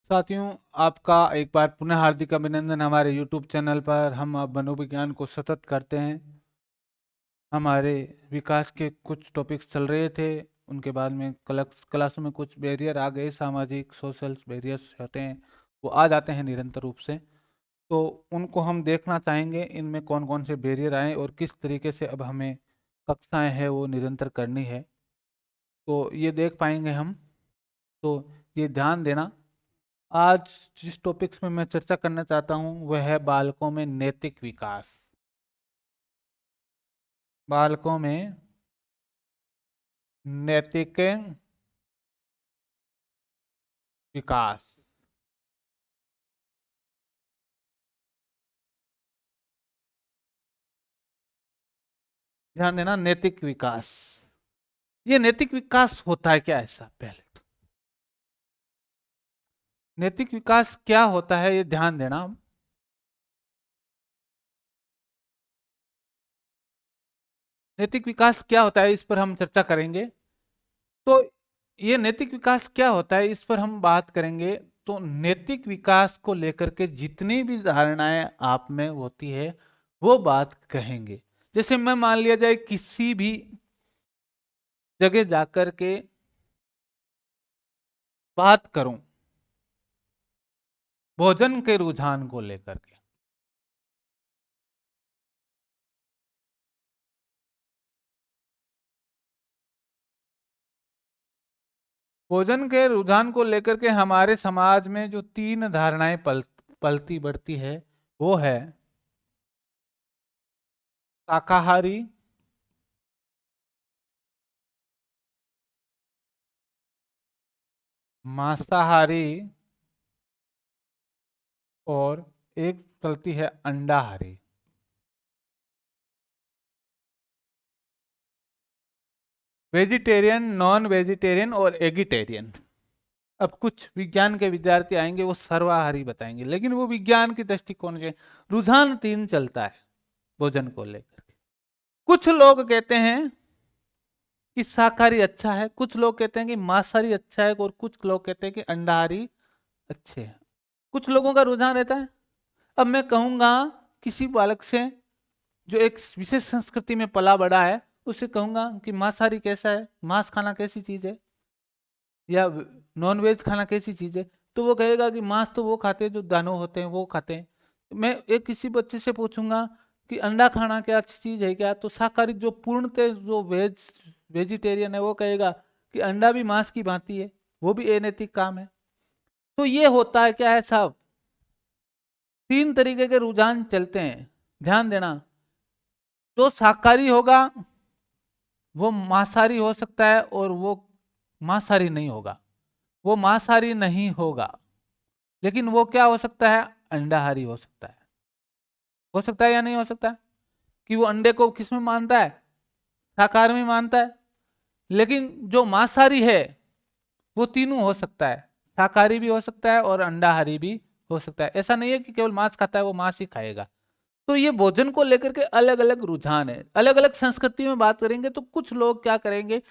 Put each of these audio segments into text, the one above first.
साथियों, आपका एक बार पुनः हार्दिक अभिनंदन। हमारे YouTube चैनल पर हम अब मनोविज्ञान को सतत करते हैं। हमारे विकास के कुछ टॉपिक्स चल रहे थे, उनके बाद में क्लासों में कुछ बैरियर आ गए, सामाजिक सोशल बैरियर्स होते हैं, वो आ जाते हैं निरंतर रूप से। तो उनको हम देखना चाहेंगे, इनमें कौन कौन से बैरियर आए और किस तरीके से अब हमें कक्षाएं हैं वो निरंतर करनी है, तो ये देख पाएंगे हम। तो ये ध्यान देना। आज जिस टॉपिक्स में मैं चर्चा करना चाहता हूं वह है बालकों में नैतिक विकास। बालकों में नैतिक विकास। ध्यान देना, नैतिक विकास। ये नैतिक विकास होता है क्या? ऐसा पहले तो नैतिक विकास क्या होता है ये ध्यान देना। नैतिक विकास क्या होता है इस पर हम चर्चा करेंगे। तो ये नैतिक विकास क्या होता है इस पर हम बात करेंगे। तो नैतिक विकास को लेकर के जितनी भी धारणाएं आप में होती है वो बात कहेंगे। जैसे मैं मान लिया जाए किसी भी जगह जाकर के बात करूं भोजन के रुझान को लेकर के, भोजन के रुझान को लेकर के हमारे समाज में जो तीन धारणाएं पलती बढ़ती है वो है शाकाहारी, मांसाहारी और एक चलती है अंडाहारी। वेजिटेरियन, नॉन वेजिटेरियन और एगिटेरियन। अब कुछ विज्ञान के विद्यार्थी आएंगे वो सर्वाहारी बताएंगे, लेकिन वो विज्ञान की दृष्टिकोण से रुझान तीन चलता है भोजन को लेकर। कुछ लोग कहते हैं कि शाकाहारी अच्छा है, कुछ लोग कहते हैं कि मांसाहारी अच्छा है और कुछ लोग कहते हैं कि अंडाहारी अच्छे हैं। कुछ लोगों का रुझान रहता है। अब मैं कहूंगा किसी बालक से जो एक विशेष संस्कृति में पला बड़ा है, उससे कहूंगा कि मांसाहारी कैसा है, मांस खाना कैसी चीज है, या नॉन वेज खाना कैसी चीज है, तो वो कहेगा कि मांस तो वो खाते हैं जो दानव होते हैं वो खाते हैं। मैं एक किसी बच्चे से पूछूंगा कि अंडा खाना क्या अच्छी चीज है क्या, तो शाकाहारी जो पूर्णतः जो वेजिटेरियन है वो कहेगा कि अंडा भी मांस की भांति है, वो भी अनैतिक काम है। तो ये होता है क्या है साहब, तीन तरीके के रुझान चलते हैं। ध्यान देना, जो शाकाहारी होगा वो मांसाहारी हो सकता है और वो मांसाहारी नहीं होगा। वो मांसाहारी नहीं होगा, लेकिन वो क्या हो सकता है, अंडाहारी हो सकता है। हो सकता है या नहीं हो सकता है? कि वो अंडे को किस में मानता है, शाकाहार में मानता है। लेकिन जो मांसाहारी है वो तीनों हो सकता है, शाकाहारी भी हो सकता है और अंडाहारी भी हो सकता है। ऐसा नहीं है कि केवल मांस खाता है वो मांस ही खाएगा। तो ये भोजन को लेकर के अलग अलग रुझान है। अलग अलग संस्कृति में बात करेंगे तो कुछ लोग क्या करेंगे,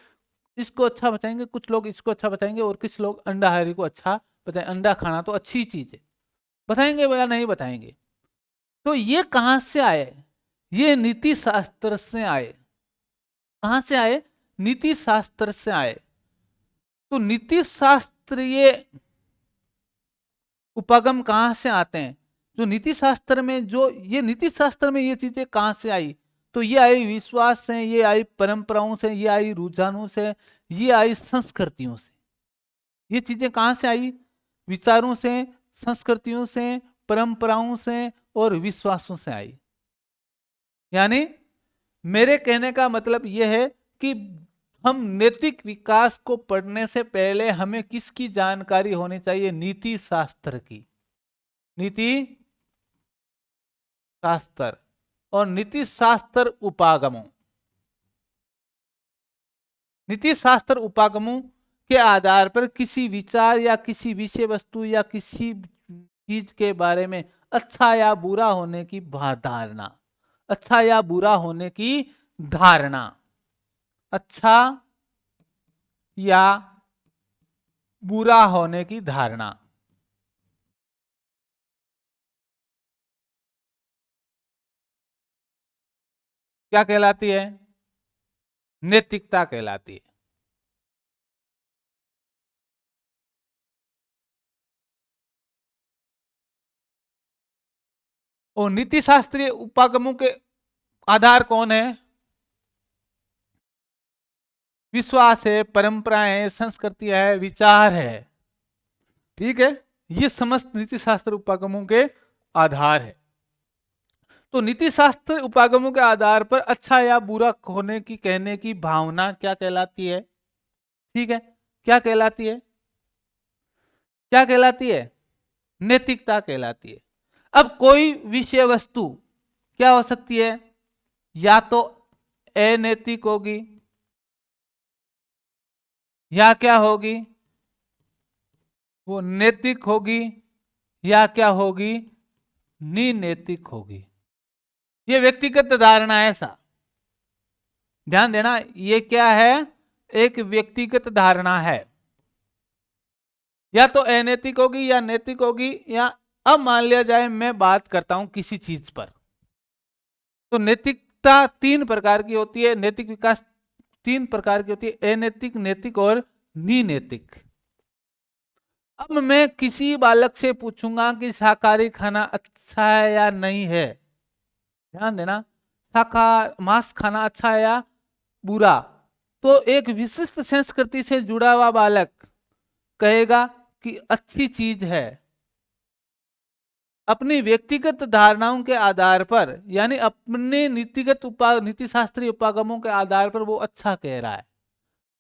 इसको अच्छा बताएंगे, कुछ लोग इसको अच्छा बताएंगे और कुछ लोग अंडाहारी को अच्छा बताएंगे। अंडा खाना तो अच्छी चीज है बताएंगे या नहीं बताएंगे। तो ये कहां से आए, ये नीति शास्त्र से आए। कहां से आए, नीति शास्त्र से आए। तो नीति शास्त्र ये उपागम कहां से आते हैं, जो नीति शास्त्र में जो ये नीति शास्त्र में ये चीजें कहां से आई, तो ये आई विश्वास से, ये आई परंपराओं से, ये आई रुझानों से, ये आई संस्कृतियों से। ये चीजें कहां से आई, विचारों से, संस्कृतियों से, परंपराओं से और विश्वासों से आई। यानी मेरे कहने का मतलब यह है कि हम नैतिक विकास को पढ़ने से पहले हमें किसकी जानकारी होनी चाहिए, नीति शास्त्र की। नीति शास्त्र और नीति शास्त्र उपागमों। नीति शास्त्र उपागमों के आधार पर किसी विचार या किसी विषय वस्तु या किसी चीज के बारे में अच्छा या बुरा होने की धारणा, अच्छा या बुरा होने की धारणा, अच्छा या बुरा होने की धारणा, क्या कहलाती है? नैतिकता कहलाती है। और नीति शास्त्रीय उपागमों के आधार कौन है? विश्वास है, परंपराएं है, संस्कृति है, विचार है। ठीक है, ये समस्त नीति शास्त्र उपागमों के आधार है। तो नीति शास्त्र उपागमों के आधार पर अच्छा या बुरा होने की कहने की भावना क्या कहलाती है? ठीक है, क्या कहलाती है? क्या कहलाती है? नैतिकता कहलाती है। अब कोई विषय वस्तु क्या हो सकती है? या तो अनैतिक होगी, या क्या होगी? वो नैतिक होगी, या क्या होगी? निनैतिक होगी। ये व्यक्तिगत धारणा है। ऐसा ध्यान देना, ये क्या है? एक व्यक्तिगत धारणा है। या तो अनैतिक होगी या नैतिक होगी, या अब मान लिया जाए मैं बात करता हूं किसी चीज पर, तो नैतिकता तीन प्रकार की होती है, नैतिक विकास तीन प्रकार की होती है, अनैतिक, नैतिक और निनैतिक। अब मैं किसी बालक से पूछूंगा कि शाकाहारी खाना अच्छा है या नहीं है, ध्यान देना, मांस खाना अच्छा है या बुरा, तो एक विशिष्ट संस्कृति से जुड़ा हुआ बालक कहेगा कि अच्छी चीज है। अपनी व्यक्तिगत धारणाओं के आधार पर, यानी अपने नीति शास्त्रीय उपागमों के आधार पर वो अच्छा कह रहा है।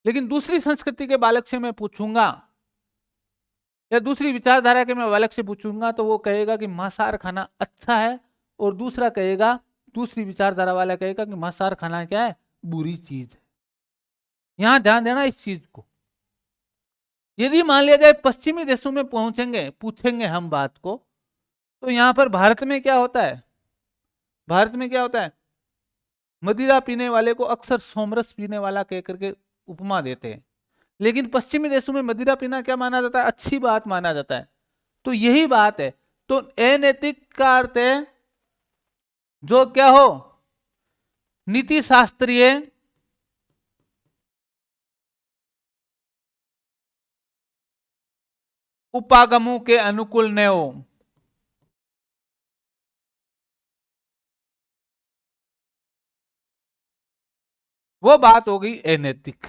लेकिन दूसरी संस्कृति के बालक से मैं पूछूंगा, या दूसरी विचारधारा के मैं बालक से पूछूंगा, तो वो कहेगा कि मांसाहार खाना अच्छा है, और दूसरा कहेगा, दूसरी विचारधारा वाला कहेगा कि मांसाहार खाना क्या है? बुरी चीज है। यहां ध्यान देना इस चीज को। यदि मान लिया जाए पश्चिमी देशों में पूछेंगे हम बात को, तो यहां पर भारत में क्या होता है? भारत में क्या होता है? मदिरा पीने वाले को अक्सर सोमरस पीने वाला कह करके उपमा देते हैं। लेकिन पश्चिमी देशों में मदिरा पीना क्या माना जाता है? अच्छी बात माना जाता है। तो यही बात है। तो अनैतिक का अर्थ है जो क्या हो? नीति शास्त्रीय उपागमों के अनुकूल न हो। वो बात हो गई अनैतिक।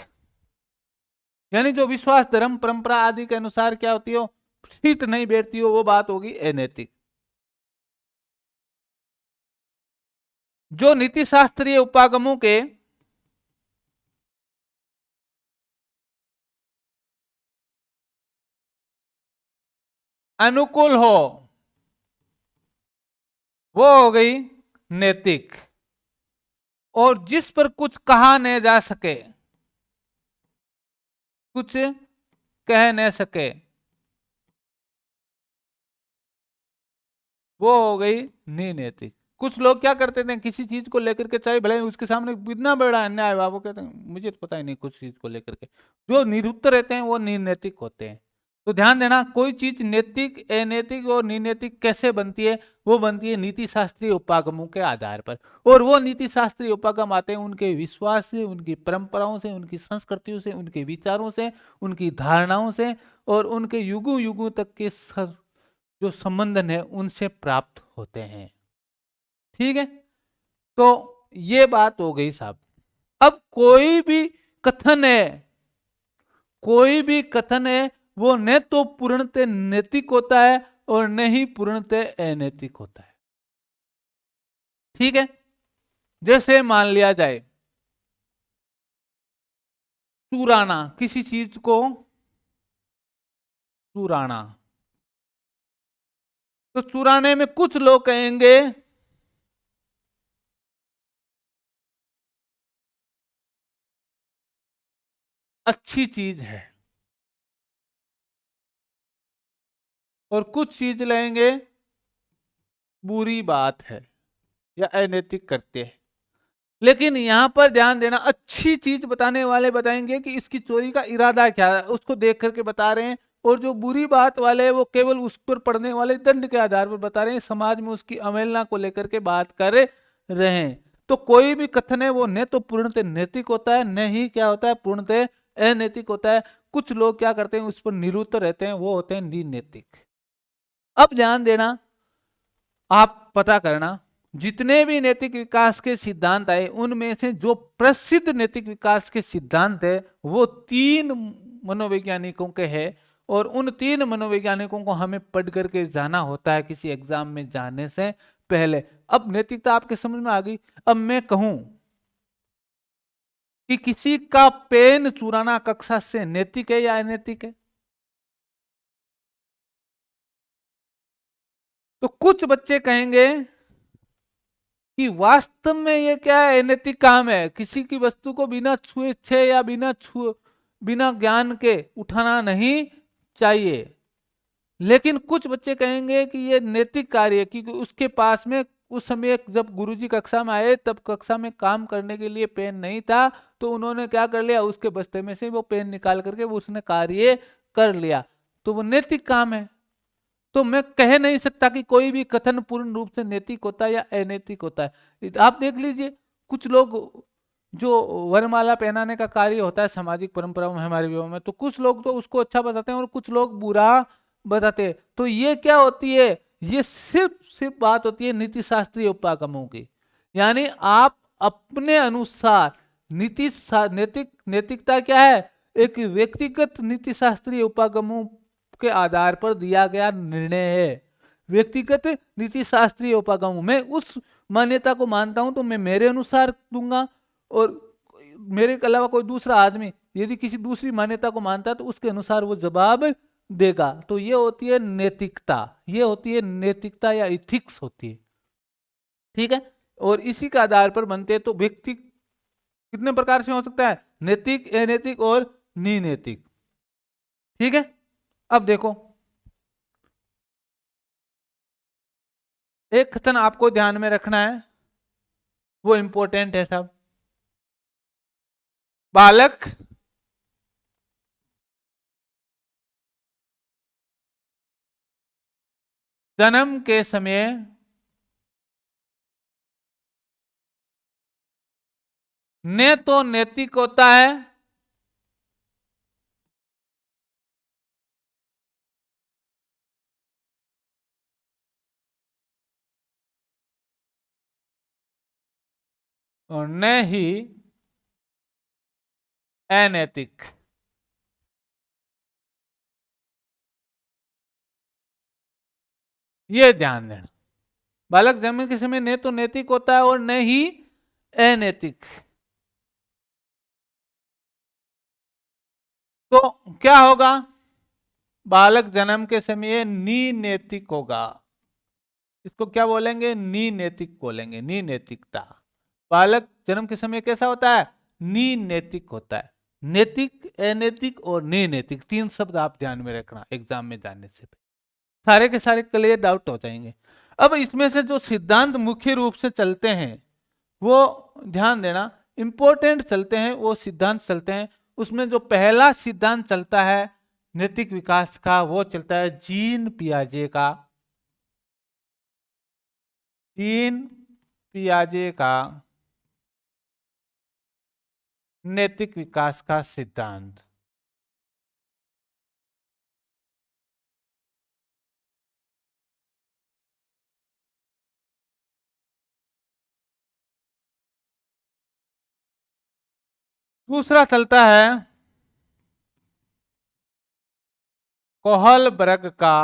यानी जो विश्वास, धर्म, परंपरा आदि के अनुसार क्या होती हो, सीट नहीं बैठती हो, वो बात होगी अनैतिक। जो नीति शास्त्रीय उपागमों के अनुकूल हो, वो हो गई नैतिक। और जिस पर कुछ कहा न जा सके, कुछ कह न सके, वो हो गई निनैतिक। कुछ लोग क्या करते थे, किसी चीज को लेकर के, चाहे भले उसके सामने कितना बड़ा अन्याय हुआ, वो कहते हैं मुझे तो पता ही नहीं कुछ चीज को लेकर के। जो निरुत्तर रहते हैं वो निनैतिक होते हैं। तो ध्यान देना, कोई चीज नैतिक, अनैतिक और निनैतिक कैसे बनती है? वो बनती है नीति शास्त्रीय उपागमों के आधार पर। और वो नीति शास्त्रीय उपागम आते हैं उनके विश्वास से, उनकी परंपराओं से, उनकी संस्कृतियों से, उनके विचारों से, उनकी धारणाओं से, और उनके युगों युगों तक के जो संबंधन है उनसे प्राप्त होते हैं। ठीक है, तो ये बात हो गई साहब। अब कोई भी कथन है, कोई भी कथन है, वो न तो पूर्णतः नैतिक होता है और न ही पूर्णतः अनैतिक होता है। ठीक है, जैसे मान लिया जाए चुराना, किसी चीज को चुराना, तो चुराने में कुछ लोग कहेंगे अच्छी चीज है, और कुछ चीज लेंगे बुरी बात है या अनैतिक करते हैं। लेकिन यहां पर ध्यान देना, अच्छी चीज बताने वाले बताएंगे कि इसकी चोरी का इरादा क्या है, उसको देख करके बता रहे हैं। और जो बुरी बात वाले हैं वो केवल उस पर पड़ने वाले दंड के आधार पर बता रहे हैं, समाज में उसकी अवहेलना को लेकर के बात कर रहे हैं। तो कोई भी कथन है वो न तो पूर्णतः नैतिक होता है, न ही क्या होता है पूर्णतः अनैतिक होता है। कुछ लोग क्या करते हैं उस पर निरुत्तर रहते हैं, वो होते हैं नीनैतिक। अब ध्यान देना, आप पता करना जितने भी नैतिक विकास के सिद्धांत आए उनमें से जो प्रसिद्ध नैतिक विकास के सिद्धांत है वो 3 मनोवैज्ञानिकों के हैं, और उन 3 मनोवैज्ञानिकों को हमें पढ़ करके जाना होता है किसी एग्जाम में जाने से पहले। अब नैतिकता आपके समझ में आ गई। अब मैं कहूं कि किसी का पेन चुराना कक्षा से नैतिक है या अनैतिक है, तो कुछ बच्चे कहेंगे कि वास्तव में ये क्या है, अनैतिक काम है, किसी की वस्तु को बिना छुए छे या बिना ज्ञान के उठाना नहीं चाहिए। लेकिन कुछ बच्चे कहेंगे कि ये नैतिक कार्य है, क्योंकि उसके पास में उस समय जब गुरुजी कक्षा में आए तब कक्षा में काम करने के लिए पेन नहीं था, तो उन्होंने क्या कर लिया, उसके बस्ते में से वो पेन निकाल करके वो उसने कार्य कर लिया, तो वो नैतिक काम है। तो मैं कह नहीं सकता कि कोई भी कथन पूर्ण रूप से नैतिक होता है या अनैतिक होता है। आप देख लीजिए, कुछ लोग जो वरमाला पहनाने का कार्य होता है सामाजिक परंपराओं में, हमारे विवाह में, तो कुछ लोग तो उसको अच्छा बताते हैं और कुछ लोग बुरा बताते हैं। तो ये क्या होती है, ये सिर्फ बात होती है नीति शास्त्रीय उपागमों की। यानी आप अपने अनुसार नैतिकता क्या है, एक व्यक्तिगत नीति शास्त्रीय उपागमों के आधार पर दिया गया निर्णय है। व्यक्तिगत नीति शास्त्रीय उपागम, मैं उस मान्यता को मानता हूं तो मैं मेरे अनुसार दूंगा, और मेरे के अलावा कोई दूसरा आदमी यदि किसी दूसरी मान्यता को मानता है तो उसके अनुसार वो जवाब देगा। तो ये होती है नैतिकता, ये होती है नैतिकता या इथिक्स होती है। ठीक है, और इसी के आधार पर बनते हैं। तो व्यक्ति कितने प्रकार से हो सकता है, नैतिक, अनैतिक और नीनैतिक। ठीक है, अब देखो एक कथन आपको ध्यान में रखना है, वो इंपॉर्टेंट है सब। बालक जन्म के समय न तो नैतिक होता है और न ही अनैतिक। ये ध्यान देना, बालक जन्म के समय न तो नैतिक होता है और न ही अनैतिक। तो क्या होगा, बालक जन्म के समय नीनैतिक होगा। इसको क्या बोलेंगे, नीनैतिक बोलेंगे, नीनैतिकता। बालक जन्म के समय कैसा होता है, नीनैतिक होता है। नैतिक, अनैतिक और नीनैतिक, 3 शब्द आप ध्यान में रखना एग्जाम में जाने से पहले, सारे के सारे क्लियर डाउट हो जाएंगे। अब इसमें से जो सिद्धांत मुख्य रूप से चलते हैं वो ध्यान देना, इंपॉर्टेंट चलते हैं वो सिद्धांत चलते हैं। उसमें जो पहला सिद्धांत चलता है नैतिक विकास का, वो चलता है जीन पियाजे का। जीन पियाजे का नैतिक विकास का सिद्धांत। दूसरा चलता है कोहलबर्ग का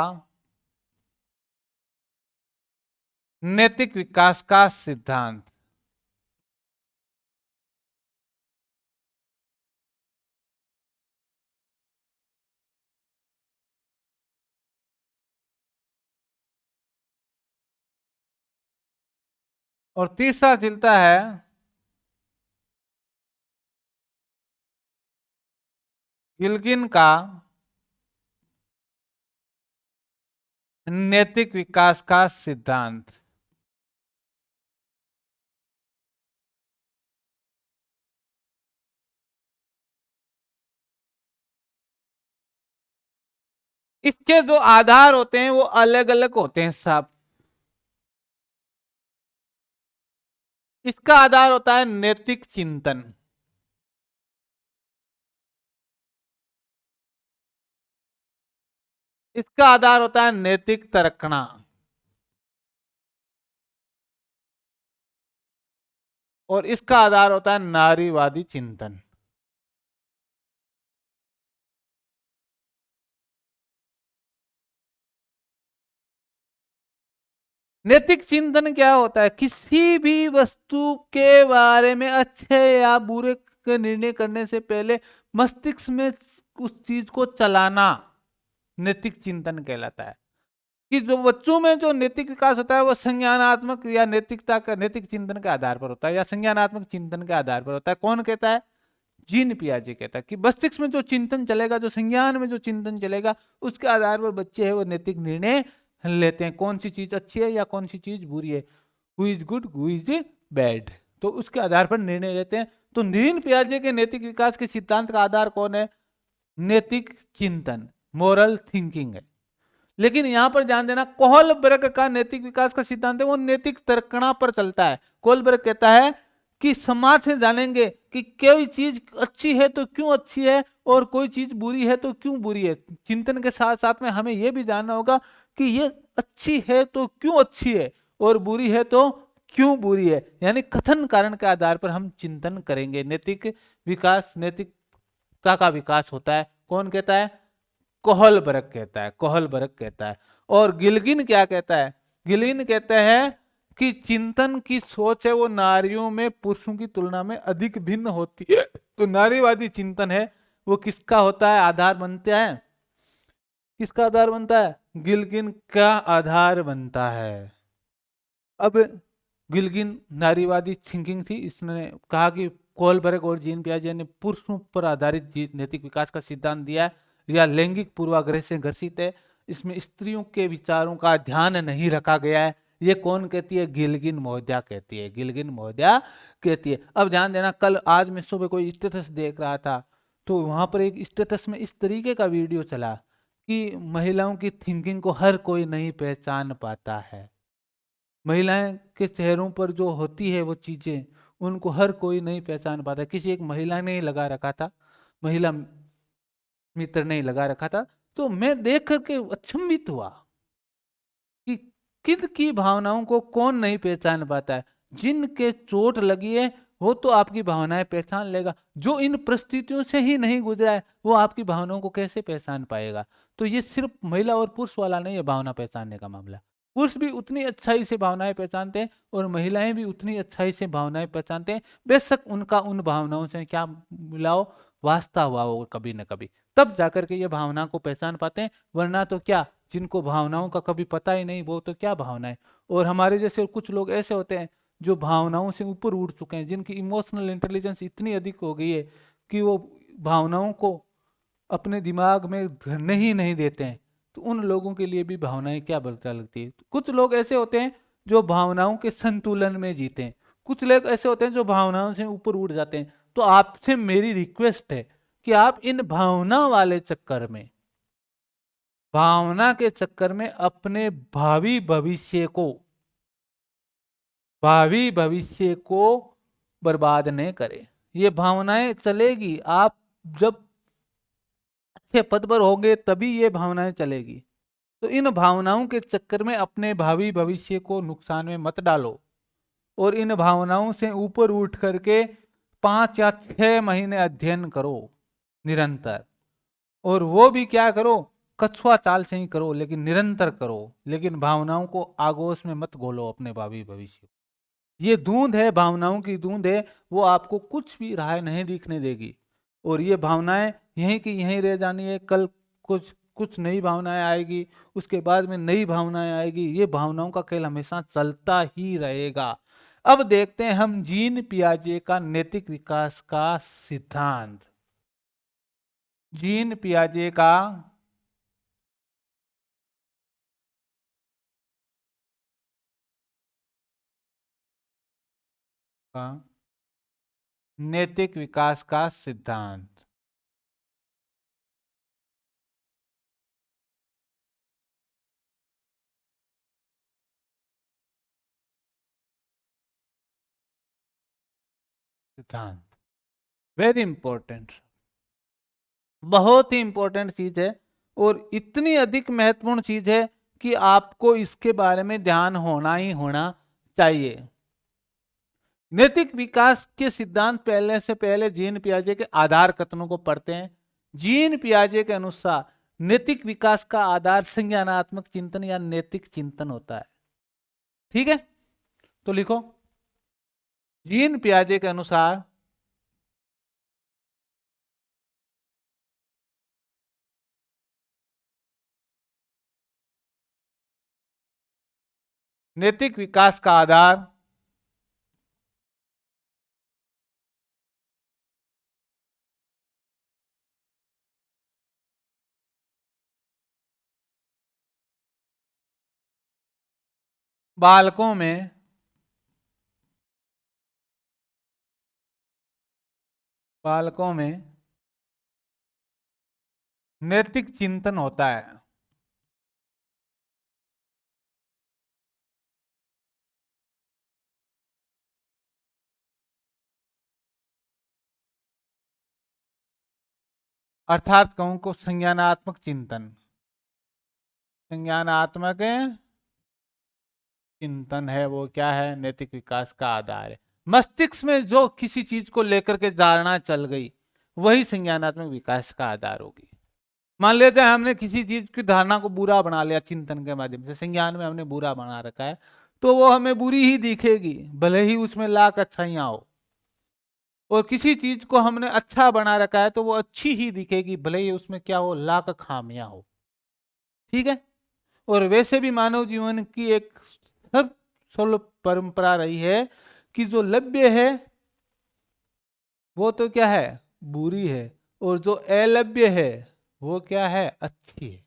नैतिक विकास का सिद्धांत। और तीसरा चलता है गिल्गिन का नैतिक विकास का सिद्धांत। इसके जो आधार होते हैं वो अलग अलग होते हैं सब। इसका आधार होता है नैतिक चिंतन। इसका आधार होता है नैतिक तर्कणा। और इसका आधार होता है नारीवादी चिंतन। नैतिक चिंतन क्या होता है? किसी भी वस्तु के बारे में अच्छे या बुरे के निर्णय करने से पहले मस्तिष्क में उस चीज को चलाना नैतिक चिंतन कहलाता है। कि जो बच्चों में जो नैतिक विकास होता है वो संज्ञानात्मक या नैतिकता का नैतिक चिंतन के आधार पर होता है या संज्ञानात्मक चिंतन के आधार पर होता है। कौन कहता है? जीन पियाजे कहता है कि मस्तिष्क में जो चिंतन चलेगा, जो संज्ञान में जो चिंतन चलेगा, उसके आधार पर बच्चे है वो नैतिक निर्णय लेते हैं। कौन सी चीज अच्छी है या कौन सी चीज बुरी है, who is good who is bad, तो उसके आधार पर निर्णय लेते हैं। तो जीन पियाजे के नैतिक विकास के सिद्धांत का आधार कौन है? नैतिक चिंतन, मोरल थिंकिंग है। लेकिन यहां पर ध्यान देना, कोहलबर्ग का नैतिक विकास का सिद्धांत है वो नैतिक तर्कणा पर चलता है। कोहलबर्ग कहता है कि समाज से जानेंगे कि कोई चीज अच्छी है तो क्यों अच्छी है और कोई चीज बुरी है तो क्यों बुरी है। चिंतन के साथ साथ में हमें यह भी जानना होगा कि ये अच्छी है तो क्यों अच्छी है और बुरी है तो क्यों बुरी है। यानी कथन कारण के आधार पर हम चिंतन करेंगे। नैतिक विकास, नैतिकता का विकास होता है। कौन कहता है? कोहलबर्ग कहता है, कोहलबर्ग कहता है। और गिलगिन क्या कहता है? गिलगिन कहते हैं कि चिंतन की सोच है वो नारियों में पुरुषों की तुलना में अधिक भिन्न होती है। तो नारीवादी चिंतन है वो किसका होता है, आधार बनता है? किसका आधार बनता है? गिलगिन का आधार बनता है। अब गिलगिन नारीवादी थिंकिंग थी, इसने कहा कि कोलबर्ग और जीन पियाजे ने पुरुषों पर आधारित नैतिक विकास का सिद्धांत दिया है या लैंगिक पूर्वाग्रह से ग्रसित है, इसमें स्त्रियों के विचारों का ध्यान नहीं रखा गया है। ये कौन कहती है? गिलगिन महोदया कहती है, गिलगिन महोदया कहती है। अब ध्यान देना, कल आज मैं सुबह कोई स्टेटस देख रहा था तो वहां पर एक स्टेटस में इस तरीके का वीडियो चला कि महिलाओं की थिंकिंग को हर कोई नहीं पहचान पाता है। महिलाएं के चेहरों पर जो होती है वो चीजें, उनको हर कोई नहीं पहचान पाता। किसी एक महिला ने ही लगा रखा था, महिला मित्र ने ही लगा रखा था। तो मैं देख करके अचंभित हुआ कि किद की भावनाओं को कौन नहीं पहचान पाता है। जिनके चोट लगी है वो तो आपकी भावनाएं पहचान लेगा, जो इन परिस्थितियों से ही नहीं गुजरा है वो आपकी भावनाओं को कैसे पहचान पाएगा। तो ये सिर्फ महिला और पुरुष वाला नहीं है भावना पहचानने का मामला। पुरुष भी उतनी अच्छाई से भावनाएं पहचानते हैं और महिलाएं भी उतनी अच्छाई से भावनाएं पहचानते हैं, बेशक उनका उन भावनाओं से क्या मिलाओ, वास्ता हुआ हो कभी न कभी, तब जाकर के ये भावना को पहचान पाते हैं। वरना तो क्या, जिनको भावनाओं का कभी पता ही नहीं वो तो क्या भावनाएं। और हमारे जैसे कुछ लोग ऐसे होते हैं जो भावनाओं से ऊपर उठ चुके हैं, जिनकी इमोशनल इंटेलिजेंस इतनी अधिक हो गई है कि वो भावनाओं को अपने दिमाग में धरने ही नहीं देते हैं। तो उन लोगों के लिए भी भावनाएं क्या बदलता लगती है। कुछ लोग ऐसे होते हैं जो भावनाओं के संतुलन में जीते हैं, कुछ लोग ऐसे होते हैं जो भावनाओं से ऊपर उठ जाते हैं। तो आपसे मेरी रिक्वेस्ट है कि आप इन भावना वाले चक्कर में, भावना के चक्कर में अपने भावी भविष्य को बर्बाद नहीं करें। ये भावनाएं चलेगी, आप जब अच्छे पद पर होंगे तभी ये भावनाएं चलेगी। तो इन भावनाओं के चक्कर में अपने भावी भविष्य को नुकसान में मत डालो और इन भावनाओं से ऊपर उठ करके 5 या 6 महीने अध्ययन करो निरंतर। और वो भी क्या करो, कछुआ चाल से ही करो लेकिन निरंतर करो। लेकिन भावनाओं को आगोश में मत घोलो अपने भावी भविष्य। ये दूंद है, भावनाओं की दूंद है, वो आपको कुछ भी राह नहीं दिखने देगी। और ये भावनाएं यहीं की यहीं रह जानी है। कल कुछ कुछ नई भावनाएं आएगी, उसके बाद में नई भावनाएं आएगी। ये भावनाओं का खेल हमेशा चलता ही रहेगा। अब देखते हैं हम जीन पियाजे का नैतिक विकास का सिद्धांत। जीन पियाजे का नैतिक विकास का सिद्धांत। सिद्धांत। वेरी इंपॉर्टेंट, बहुत ही इंपॉर्टेंट चीज है और इतनी अधिक महत्वपूर्ण चीज है कि आपको इसके बारे में ध्यान होना ही होना चाहिए। नैतिक विकास के सिद्धांत पहले से पहले जीन पियाजे के आधार कथनों को पढ़ते हैं। जीन पियाजे के अनुसार नैतिक विकास का आधार संज्ञानात्मक चिंतन या नैतिक चिंतन होता है। ठीक है, तो लिखो, जीन पियाजे के अनुसार नैतिक विकास का आधार बालकों में नैतिक चिंतन होता है। अर्थात कहूं को संज्ञानात्मक चिंतन, संज्ञानात्मक चिंतन है वो क्या है, नैतिक विकास का आधार है। मस्तिष्क में जो किसी चीज को लेकर के धारणा चल गई वही संज्ञानात्मक विकास का आधार होगी। मान लेते हैं हमने किसी चीज की धारणा को बुरा बना लिया चिंतन के माध्यम से, संज्ञान में हमने बुरा बना रखा है, तो वो हमें बुरी ही दिखेगी भले ही उसमें लाख अच्छाइयां हो। और किसी चीज को हमने अच्छा बना रखा है तो वो अच्छी ही दिखेगी भले ही उसमें क्या हो, लाख खामियां हो। ठीक है, और वैसे भी मानव जीवन की एक सब सर्व परंपरा रही है कि जो लभ्य है वो तो क्या है, बुरी है, और जो अलभ्य है वो क्या है, अच्छी है।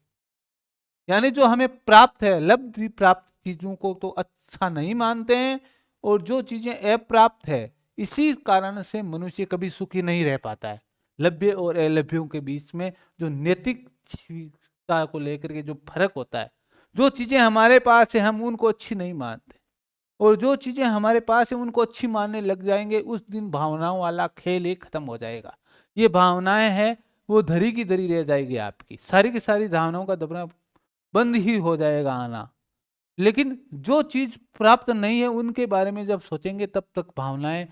यानी जो हमें प्राप्त है, लब्धि प्राप्त चीजों को तो अच्छा नहीं मानते हैं, और जो चीजें अप्राप्त है इसी कारण से मनुष्य कभी सुखी नहीं रह पाता है। लभ्य और अलभ्यों के बीच में जो नैतिकता को लेकर के जो फर्क होता है, जो चीजें हमारे पास है हम उनको अच्छी नहीं मानते, और जो चीजें हमारे पास है उनको अच्छी मानने लग जाएंगे, उस दिन भावनाओं वाला खेल ही खत्म हो जाएगा। ये भावनाएं हैं वो धरी की धरी रह जाएगी, आपकी सारी की सारी भावनाओं का दबना बंद ही हो जाएगा आना। लेकिन जो चीज प्राप्त नहीं है उनके बारे में जब सोचेंगे तब तक भावनाएं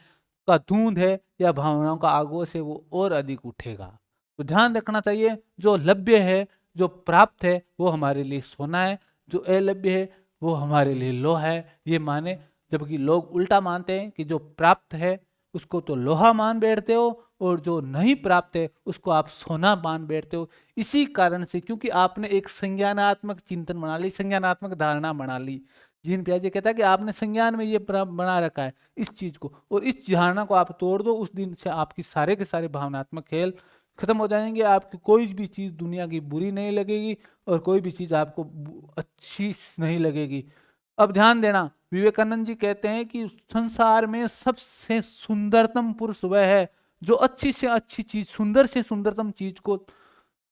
का धुंध है या भावनाओं का आगोश है वो और अधिक उठेगा। तो ध्यान रखना चाहिए, जो लभ्य है जो प्राप्त है वो हमारे लिए सोना है, जो अलभ्य है वो हमारे लिए लोहा है, ये माने। जबकि लोग उल्टा मानते हैं कि जो प्राप्त है उसको तो लोहा मान बैठते हो, और जो नहीं प्राप्त है उसको आप सोना मान बैठते हो। इसी कारण से, क्योंकि आपने एक संज्ञानात्मक चिंतन बना ली, संज्ञानात्मक धारणा बना ली। जीन पियाजे कहता है कि आपने संज्ञान में ये बना रखा है इस चीज को, और इस धारणा को आप तोड़ दो, उस दिन से आपकी सारे के सारे भावनात्मक खेल खत्म हो जाएंगे। आपकी कोई भी चीज दुनिया की बुरी नहीं लगेगी और कोई भी चीज आपको अच्छी नहीं लगेगी। अब ध्यान देना, विवेकानंद जी कहते हैं कि संसार में सबसे सुंदरतम पुरुष वह है जो अच्छी से अच्छी चीज, सुंदर से सुंदरतम चीज को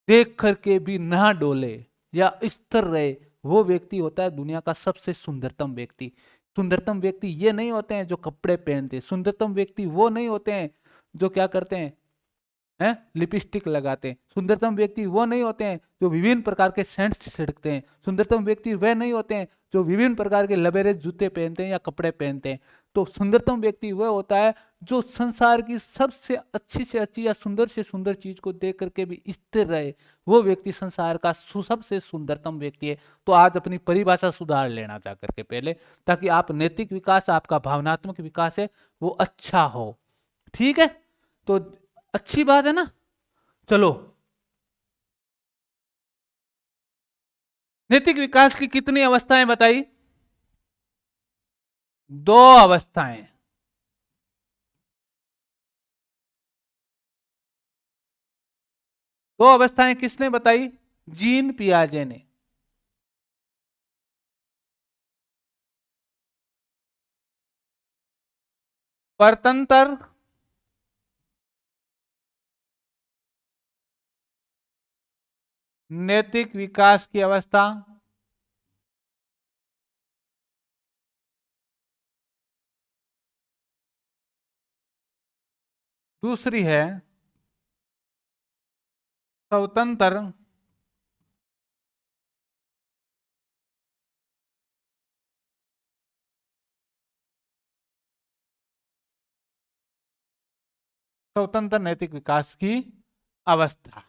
देख करके भी ना डोले या स्थिर रहे, वो व्यक्ति होता है दुनिया का सबसे सुंदरतम व्यक्ति। सुंदरतम व्यक्ति ये नहीं होते हैं जो कपड़े पहनते, सुंदरतम व्यक्ति वो नहीं होते हैं जो क्या करते हैं, लिपस्टिक लगाते हैं। सुंदरतम व्यक्ति वो नहीं होते हैं जो विभिन्न प्रकार के सेंट्स छिड़कते हैं। सुंदरतम व्यक्ति वह नहीं होते हैं जो विभिन्न प्रकार के लबेरे जूते पहनते हैं या कपड़े पहनते हैं। तो सुंदरतम व्यक्ति वह होता है जो संसार की सबसे अच्छी से अच्छी या सुंदर से सुंदर चीज को देख करके भी स्थिर रहे, वो व्यक्ति संसार का सबसे सुंदरतम व्यक्ति है। तो आज अपनी परिभाषा सुधार लेना चाह करके पहले, ताकि आप नैतिक विकास, आपका भावनात्मक विकास है वो अच्छा हो। ठीक है, तो अच्छी बात है ना। चलो, नैतिक विकास की कितनी अवस्थाएं बताई, 2 अवस्थाएं। 2 अवस्थाएं किसने बताई, जीन पियाजे ने। परतंत्र नैतिक विकास की अवस्था, दूसरी है स्वतंत्र स्वतंत्र नैतिक विकास की अवस्था।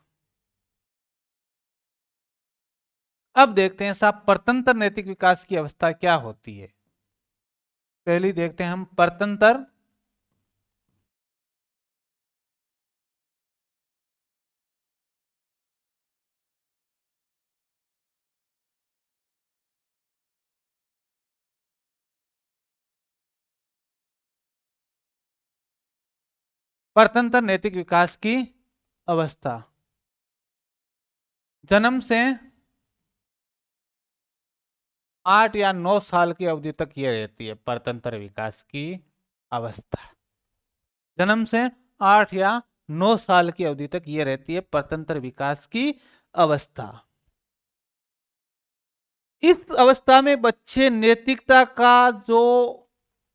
अब देखते हैं साहब परतंत्र नैतिक विकास की अवस्था क्या होती है। पहली देखते हैं हम परतंत्र परतंत्र नैतिक विकास की अवस्था। जन्म से 8 या 9 साल की अवधि तक यह रहती है परतंत्र विकास की अवस्था। जन्म से 8 या 9 साल की अवधि तक यह रहती है परतंत्र विकास की अवस्था। इस अवस्था में बच्चे नैतिकता का जो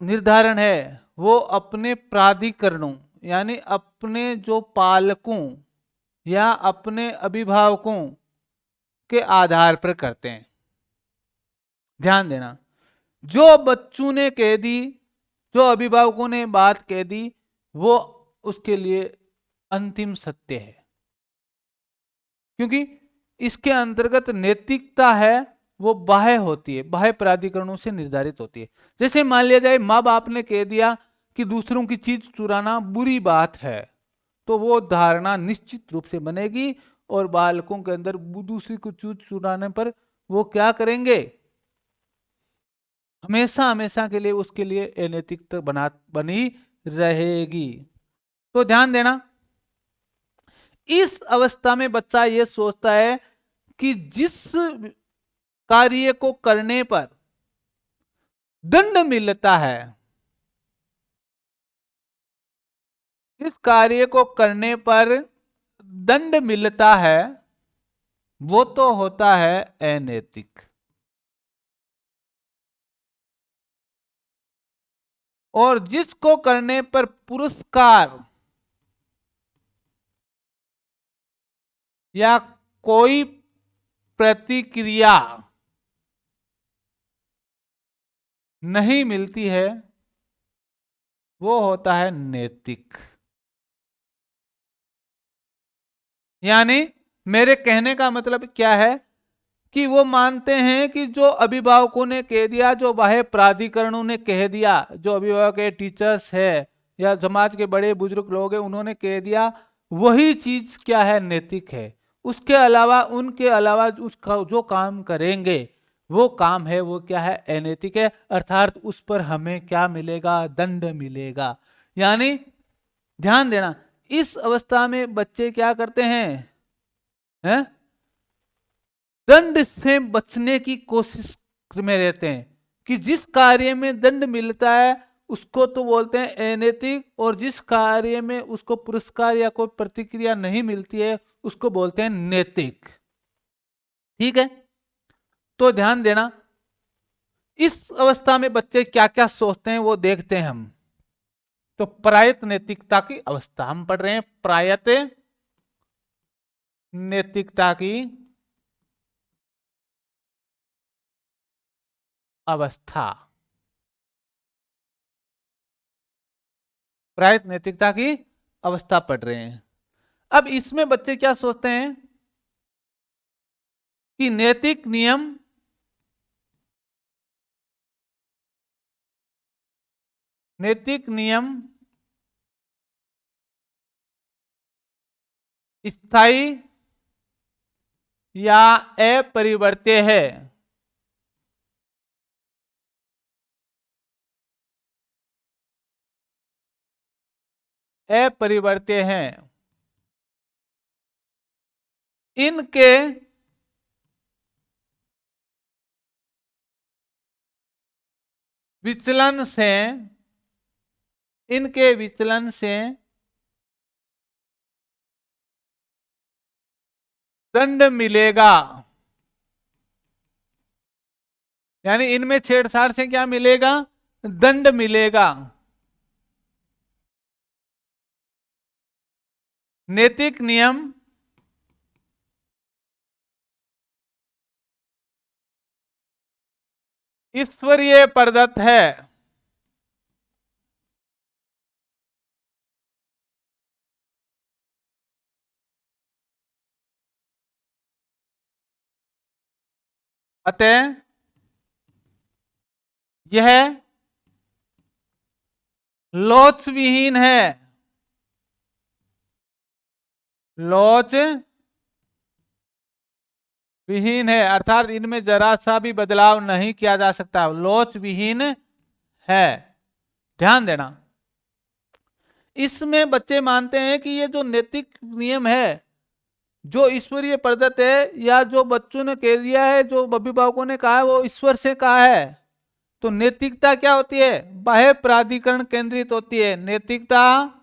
निर्धारण है वो अपने प्राधिकरणों यानी अपने जो पालकों या अपने अभिभावकों के आधार पर करते हैं। ध्यान देना, जो बच्चों ने कह दी, जो अभिभावकों ने बात कह दी, वो उसके लिए अंतिम सत्य है, क्योंकि इसके अंतर्गत नैतिकता है वो बाह्य होती है, बाह्य प्राधिकरणों से निर्धारित होती है। जैसे मान लिया जाए माँ बाप ने कह दिया कि दूसरों की चीज चुराना बुरी बात है, तो वो धारणा निश्चित रूप से बनेगी और बालकों के अंदर दूसरी को चीज चुराने पर वो क्या करेंगे, हमेशा हमेशा के लिए उसके लिए अनैतिकता बनी रहेगी। तो ध्यान देना, इस अवस्था में बच्चा ये सोचता है कि जिस कार्य को करने पर दंड मिलता है, इस कार्य को करने पर दंड मिलता है, वो तो होता है अनैतिक। और जिसको करने पर पुरस्कार या कोई प्रतिक्रिया नहीं मिलती है, वो होता है नैतिक। यानी मेरे कहने का मतलब क्या है कि वो मानते हैं कि जो अभिभावकों ने कह दिया, जो बाह्य प्राधिकरणों ने कह दिया, जो अभिभावक है, टीचर्स है या समाज के बड़े बुजुर्ग लोग हैं, उन्होंने कह दिया, वही चीज क्या है, नैतिक है। उसके अलावा, उनके अलावा उसका जो काम करेंगे वो काम है वो क्या है, अनैतिक है। अर्थात उस पर हमें क्या मिलेगा, दंड मिलेगा। यानी ध्यान देना, इस अवस्था में बच्चे क्या करते हैं? दंड से बचने की कोशिश में रहते हैं कि जिस कार्य में दंड मिलता है उसको तो बोलते हैं अनैतिक, और जिस कार्य में उसको पुरस्कार या कोई प्रतिक्रिया नहीं मिलती है उसको बोलते हैं नैतिक। ठीक है, तो ध्यान देना, इस अवस्था में बच्चे क्या क्या सोचते हैं वो देखते हैं हम। तो प्रायत नैतिकता की अवस्था हम पढ़ रहे हैं, प्रायत नैतिकता की अवस्था, प्रायत नैतिकता की अवस्था पढ़ रहे हैं। अब इसमें बच्चे क्या सोचते हैं कि नैतिक नियम स्थायी या अपरिवर्त्य है। अपरिवर्त्य हैं। इनके विचलन से, इनके विचलन से दंड मिलेगा। यानी इनमें छेड़छाड़ से क्या मिलेगा, दंड मिलेगा। नैतिक नियम ईश्वरीय प्रदत्त है। अतः यह लोच विहीन है। लोच विहीन है अर्थात इनमें जरा सा भी बदलाव नहीं किया जा सकता, लोच विहीन है। ध्यान देना, इसमें बच्चे मानते हैं कि ये जो नैतिक नियम है जो ईश्वरीय प्रदत्त है, या जो बच्चों ने कह दिया है, जो अभिभावकों ने कहा है, वो ईश्वर से कहा है। तो नैतिकता क्या होती है? बाह्य प्राधिकरण केंद्रित होती है। नैतिकता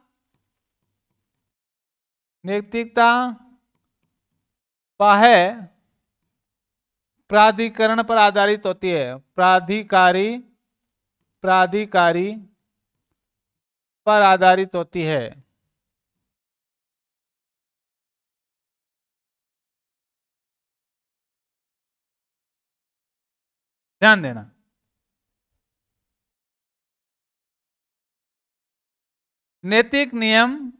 नैतिकता बाह्य प्राधिकरण पर आधारित होती है। प्राधिकारी पर आधारित होती है। ध्यान देना, नैतिक नियम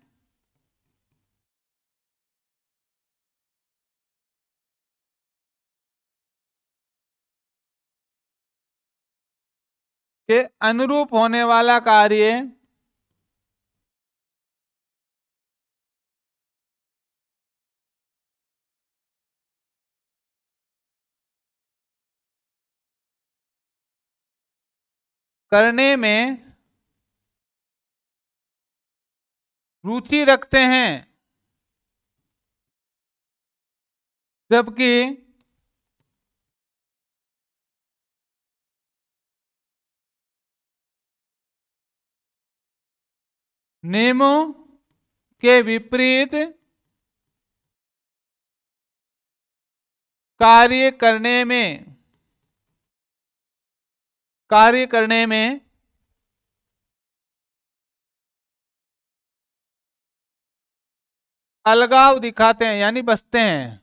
के अनुरूप होने वाला कार्य करने में रुचि रखते हैं, जबकि नियमों के विपरीत कार्य करने में अलगाव दिखाते हैं, यानी बसते हैं।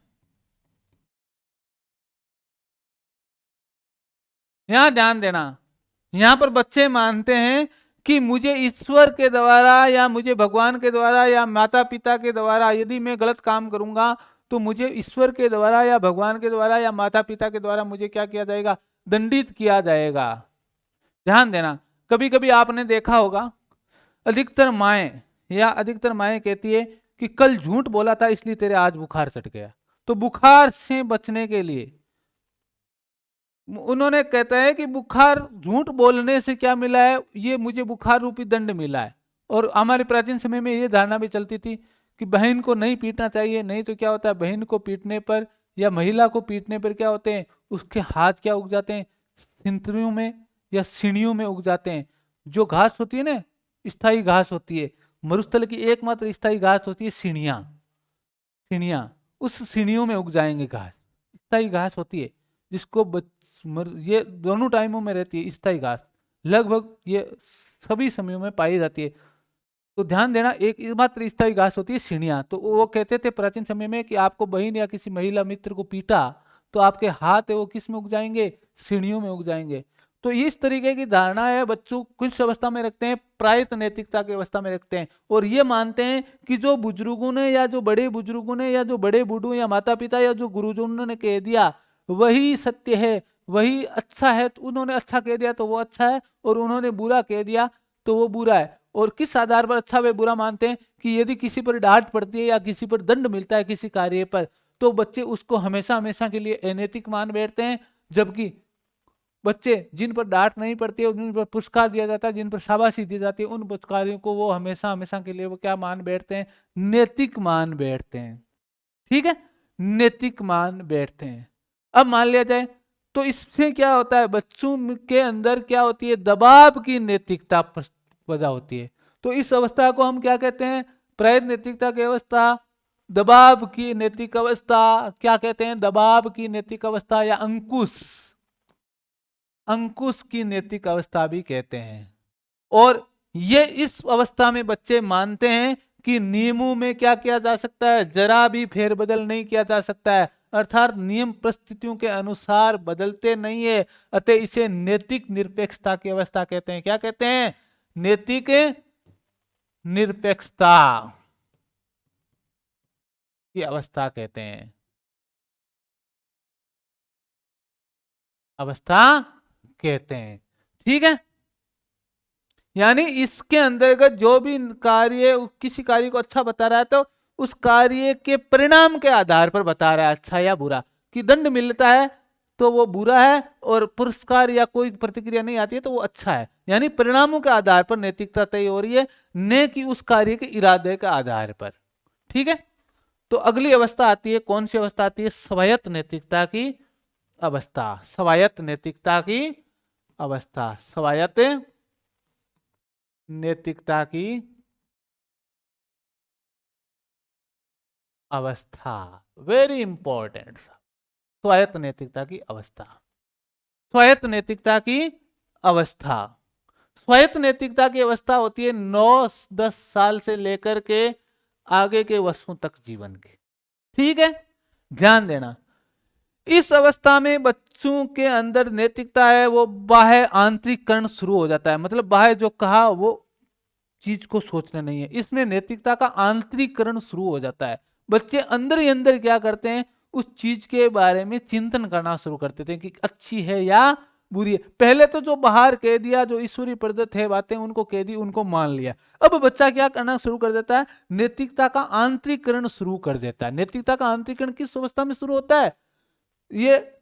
यहां ध्यान देना, यहां पर बच्चे मानते हैं कि मुझे ईश्वर के द्वारा या मुझे भगवान के द्वारा या माता पिता के द्वारा यदि मैं गलत काम करूंगा तो मुझे ईश्वर के द्वारा या भगवान के द्वारा या माता पिता के द्वारा मुझे क्या किया जाएगा? दंडित किया जाएगा। ध्यान देना, कभी कभी आपने देखा होगा अधिकतर माएँ कहती है कि कल झूठ बोला था इसलिए तेरे आज बुखार चढ़ गया। तो बुखार से बचने के लिए उन्होंने कहता है कि बुखार, झूठ बोलने से क्या मिला है? ये मुझे बुखार रूपी दंड मिला है। और हमारे प्राचीन समय में ये धारणा भी चलती थी कि बहन को नहीं पीटना चाहिए, नहीं तो क्या होता है, बहन को पीटने पर या महिला को पीटने पर क्या होते हैं, उसके हाथ क्या उग जाते हैं, सिंतरियों में या सीढ़ियों में उग जाते हैं। जो घास होती है ना, स्थायी घास होती है, मरुस्थल की एकमात्र स्थायी घास होती है सीढ़ियाँ। सीढ़ियाँ, उस सीढ़ियों में उग जाएंगे घास, स्थायी घास होती है, जिसको ये दोनों टाइमों में रहती है स्थायी घास, लगभग ये सभी समयों में पाई जाती है। तो ध्यान देना, एक मात्र स्थायी घास होती है सीढ़ियाँ। तो वो कहते थे प्राचीन समय में कि आपको बहन या किसी महिला मित्र को पीटा तो आपके हाथ है वो किस में उग जाएंगे? सीढ़ियों में उग जाएंगे। तो इस तरीके की धारणा है बच्चों कुछ अवस्था में रखते हैं, प्रायत नैतिकता की अवस्था में रखते हैं, और ये मानते हैं कि जो बुजुर्गों ने या जो बड़े बुजुर्गों ने या जो बड़े बूढ़ों या माता पिता या जो गुरुजनों ने कह दिया वही सत्य है, वही अच्छा है। तो उन्होंने अच्छा कह दिया तो वो अच्छा है, और उन्होंने बुरा कह दिया तो वो बुरा है। और किस आधार पर अच्छा व बुरा मानते हैं? कि यदि किसी पर डांट पड़ती है या किसी पर दंड मिलता है किसी कार्य पर, तो बच्चे उसको हमेशा हमेशा के लिए अनैतिक मान बैठते हैं। जबकि बच्चे जिन पर डांट नहीं पड़ती है, जिन पर पुरस्कार दिया जाता है, जिन पर शाबाशी दी जाती है, उन पुरस्कारों को वो हमेशा हमेशा के लिए वो क्या मान बैठते हैं? नैतिक मान बैठते हैं। ठीक है, नैतिक मान बैठते हैं। अब मान लिया जाए तो इससे क्या होता है, बच्चों के अंदर क्या होती है? दबाव की नैतिकता पैदा होती है। तो इस अवस्था को हम क्या कहते हैं? प्रयत नैतिकता की अवस्था, दबाव की नैतिक अवस्था, क्या कहते हैं? दबाव की नैतिक अवस्था, या अंकुश की नैतिक अवस्था भी कहते हैं। और ये इस अवस्था में बच्चे मानते हैं कि नियमों में क्या किया जा सकता है, जरा भी फेरबदल नहीं किया जा सकता है, अर्थात नियम परिस्थितियों के अनुसार बदलते नहीं है, अतः इसे नैतिक निरपेक्षता की अवस्था कहते हैं। क्या कहते हैं? नैतिक निरपेक्षता की अवस्था कहते हैं, अवस्था कहते हैं। ठीक है, यानी इसके अंतर्गत जो भी कार्य किसी कार्य को अच्छा बता रहा है तो उस कार्य के परिणाम के आधार पर बता रहा है, अच्छा या बुरा। कि दंड मिलता है तो वो बुरा है, और पुरस्कार या कोई प्रतिक्रिया नहीं आती है तो वो अच्छा है। यानी परिणामों के आधार पर नैतिकता तय हो रही है, न कि उस कार्य के इरादे के आधार पर। ठीक है, तो अगली अवस्था आती है, कौन सी अवस्था आती है? स्वायत्त नैतिकता की अवस्था। स्वायत्त नैतिकता की अवस्था, स्वायत्त नैतिकता की अवस्था, वेरी इंपॉर्टेंट। स्वायत्त नैतिकता की अवस्था, स्वायत्त नैतिकता की अवस्था। स्वायत्त नैतिकता की अवस्था होती है 9-10 साल से लेकर के आगे के वर्षों तक जीवन के। ठीक है, ध्यान देना। इस अवस्था में बच्चों के अंदर नैतिकता है वो बाह्य आंतरिकरण शुरू हो जाता है, मतलब बाह्य जो कहा वो चीज को सोचना नहीं है, इसमें नैतिकता का आंतरिकरण शुरू हो जाता है। बच्चे अंदर ही अंदर क्या करते हैं, उस चीज के बारे में चिंतन करना शुरू कर देते हैं कि अच्छी है या बुरी है। पहले तो जो बाहर कह दिया, जो ईश्वरीय प्रदत्त है बातें उनको कह दी, उनको मान लिया। अब बच्चा क्या करना शुरू कर देता है, नैतिकता का आंतरिकरण शुरू कर देता है। नैतिकता का आंतरिकरण किस अवस्था में शुरू होता है? ये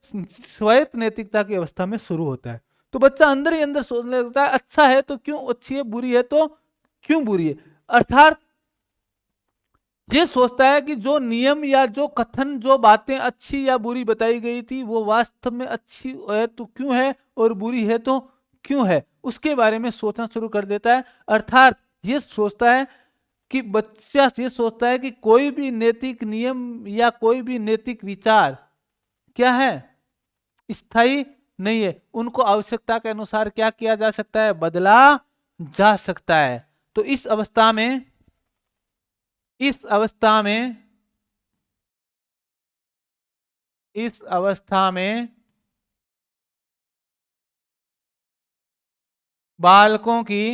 स्वायत्त नैतिकता की अवस्था में शुरू होता है। तो बच्चा अंदर ही अंदर सोचने लगता है, अच्छा है तो क्यों अच्छी है, बुरी है तो क्यों बुरी है। अर्थात ये सोचता है कि जो नियम या जो कथन, जो बातें अच्छी या बुरी बताई गई थी वो वास्तव में अच्छी है तो क्यों है, और बुरी है तो क्यों है, उसके बारे में सोचना शुरू कर देता है। अर्थात ये सोचता है कि बच्चा ये सोचता है कि कोई भी नैतिक नियम या कोई भी नैतिक विचार क्या है, स्थायी नहीं है। उनको आवश्यकता के अनुसार क्या किया जा सकता है, बदला जा सकता है। तो इस अवस्था में, इस अवस्था में, इस अवस्था में बालकों की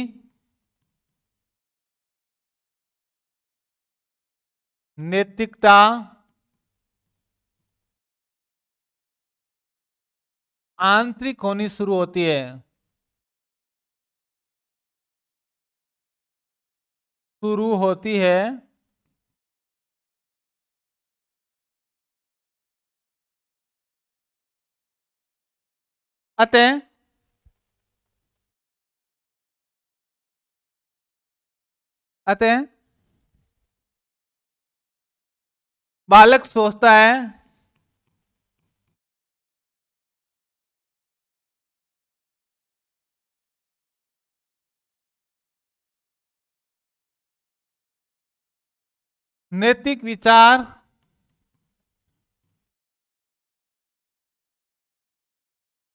नैतिकता आंतरिक होनी शुरू होती है, शुरू होती है। अतः अतः बालक सोचता है नैतिक विचार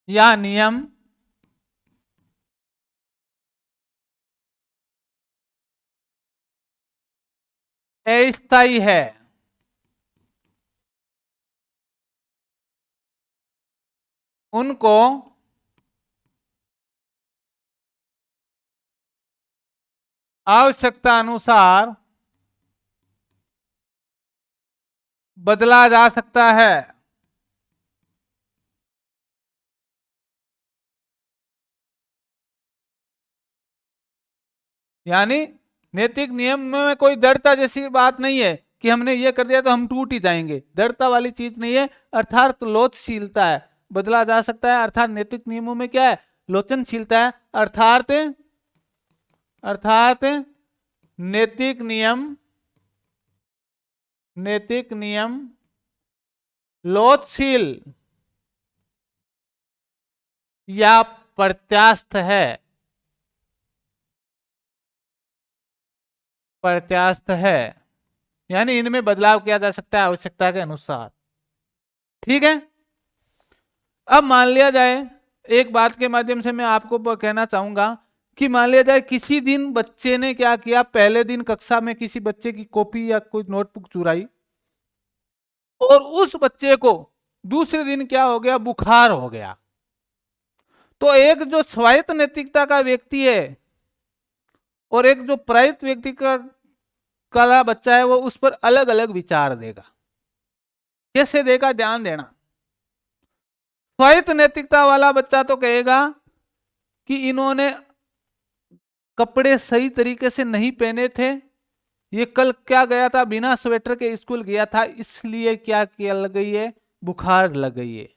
या नियम अस्थायी है, उनको आवश्यकता अनुसार बदला जा सकता है। यानी नैतिक नियम में कोई दृढ़ता जैसी बात नहीं है कि हमने ये कर दिया तो हम टूट ही जाएंगे, दृढ़ता वाली चीज नहीं है। अर्थात लोचशीलता है, बदला जा सकता है। अर्थात नैतिक नियमों में क्या है, लोचनशीलता है। अर्थात अर्थात नैतिक नियम, नैतिक नियम लोचशील या प्रत्यास्थ है, प्रत्यास्थ है। यानी इनमें बदलाव किया जा सकता है आवश्यकता के अनुसार। ठीक है, अब मान लिया जाए, एक बात के माध्यम से मैं आपको कहना चाहूंगा कि मान लिया जाए किसी दिन बच्चे ने क्या किया, पहले दिन कक्षा में किसी बच्चे की कॉपी या कोई नोटबुक चुराई, और उस बच्चे को दूसरे दिन क्या हो गया, बुखार हो गया। तो एक जो स्वायत्त नैतिकता का व्यक्ति है और एक जो प्रयुक्त व्यक्ति का बच्चा है, वो उस पर अलग अलग विचार देगा। कैसे देगा, ध्यान देना। स्वायत्त नैतिकता वाला बच्चा तो कहेगा कि इन्होंने कपड़े सही तरीके से नहीं पहने थे, ये कल क्या गया था, बिना स्वेटर के स्कूल गया था, इसलिए क्या किया, लग गई है, बुखार लग गई है।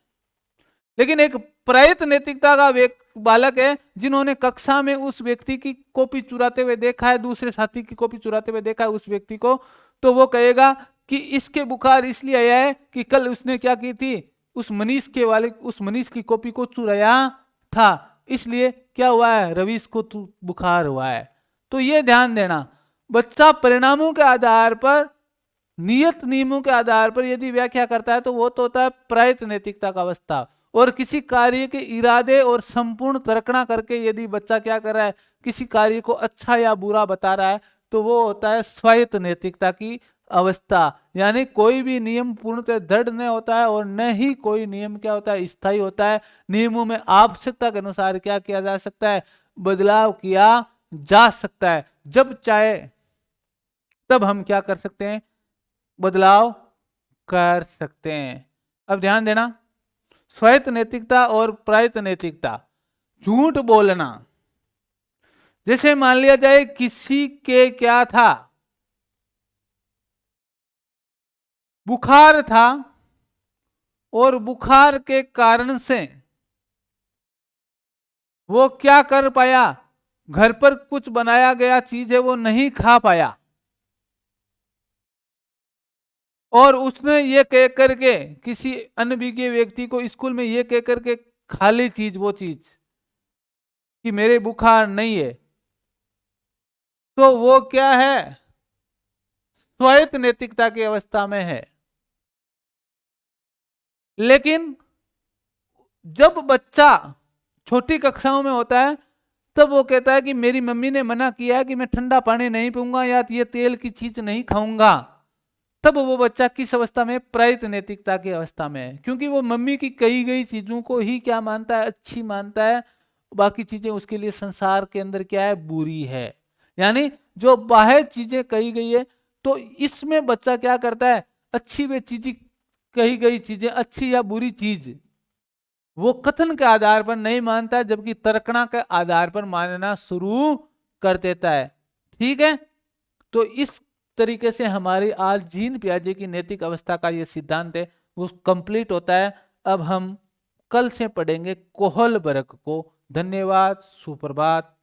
लेकिन एक प्रयुक्त नैतिकता का बालक है जिन्होंने कक्षा में उस व्यक्ति की कॉपी चुराते हुए देखा है, दूसरे साथी की कॉपी चुराते हुए देखा है उस व्यक्ति को, तो वो कहेगा कि इसके बुखार इसलिए आया है कि कल उसने क्या की थी, उस मनीष की कॉपी को चुराया था, इसलिए क्या हुआ है, रवीश को बुखार हुआ है। तो ये ध्यान देना, बच्चा परिणामों के आधार पर, नियत नियमों के आधार पर यदि व्याख्या करता है तो वो तो होता है प्रयुक्त नैतिकता का अवस्था। और किसी कार्य के इरादे और संपूर्ण तर्कना करके यदि बच्चा क्या कर रहा है, किसी कार्य को अच्छा या बुरा बता रहा है, तो वो होता है स्वायत्त नैतिकता की अवस्था। यानी कोई भी नियम पूर्णतः दृढ़ नहीं होता है और न ही कोई नियम क्या होता है, स्थायी होता है। नियमों में आवश्यकता के अनुसार क्या किया जा सकता है, बदलाव किया जा सकता है। जब चाहे तब हम क्या कर सकते हैं, बदलाव कर सकते हैं। अब ध्यान देना, स्वायत्त नैतिकता और प्रयुक्त नैतिकता। झूठ बोलना, जैसे मान लिया जाए किसी के क्या था, बुखार था, और बुखार के कारण से वो क्या कर पाया, घर पर कुछ बनाया गया चीज है वो नहीं खा पाया, और उसने ये कह करके किसी अनभिज्ञ व्यक्ति को स्कूल में ये कह करके खा ली चीज, वो चीज कि मेरे बुखार नहीं है, तो वो क्या है, स्वायत्त नैतिकता की अवस्था में है। लेकिन जब बच्चा छोटी कक्षाओं में होता है तब वो कहता है कि मेरी मम्मी ने मना किया है कि मैं ठंडा पानी नहीं पीऊंगा या ये तेल की चीज नहीं खाऊंगा, तब वो बच्चा किस अवस्था में, प्रयुक्त नैतिकता की अवस्था में है। क्योंकि वो मम्मी की कही गई चीजों को ही क्या मानता है, अच्छी मानता है, बाकी चीजें उसके लिए संसार के अंदर क्या है, बुरी है। यानी जो बाह्य चीजें कही गई है, तो इसमें बच्चा क्या करता है, अच्छी वे चीजें, कही गई चीजें अच्छी या बुरी चीज वो कथन के आधार पर नहीं मानता है, जबकि तर्कना के आधार पर मानना शुरू कर देता है। ठीक है, तो इस तरीके से हमारी आज जीन पियाजे की नैतिक अवस्था का ये सिद्धांत है वो कंप्लीट होता है। अब हम कल से पढ़ेंगे कोहलबर्ग को। धन्यवाद, सुप्रभात।